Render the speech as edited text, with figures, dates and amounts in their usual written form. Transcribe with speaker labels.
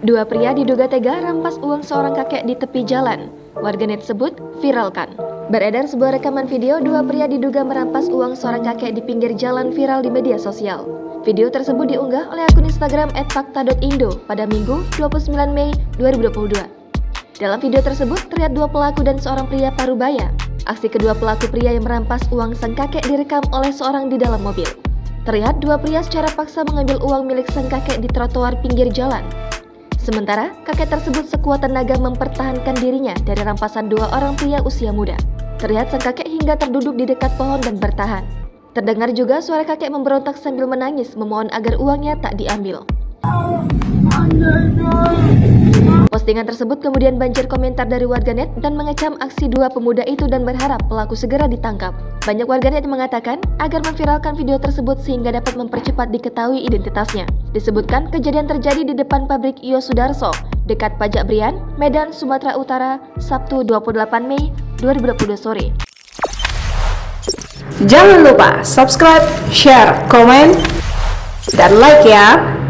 Speaker 1: Dua pria diduga tega rampas uang seorang kakek di tepi jalan. Warganet sebut viralkan. Beredar sebuah rekaman video dua pria diduga merampas uang seorang kakek di pinggir jalan viral di media sosial. Video tersebut diunggah oleh akun Instagram @fakta.indo pada Minggu 29 Mei 2022. Dalam video tersebut terlihat dua pelaku dan seorang pria parubaya. Aksi kedua pelaku pria yang merampas uang sang kakek direkam oleh seorang di dalam mobil. Terlihat dua pria secara paksa mengambil uang milik sang kakek di trotoar pinggir jalan. Sementara, kakek tersebut sekuat tenaga mempertahankan dirinya dari rampasan dua orang pria usia muda. Terlihat sang kakek hingga terduduk di dekat pohon dan bertahan. Terdengar juga suara kakek memberontak sambil menangis memohon agar uangnya tak diambil. Postingan tersebut kemudian banjir komentar dari warganet dan mengecam aksi dua pemuda itu dan berharap pelaku segera ditangkap. Banyak warganet yang mengatakan agar memviralkan video tersebut sehingga dapat mempercepat diketahui identitasnya. Disebutkan kejadian terjadi di depan pabrik Iyo Sudarso, dekat Pajak Brian, Medan, Sumatera Utara, Sabtu 28 Mei 2022 sore.
Speaker 2: Jangan lupa subscribe, share, komen, dan like ya!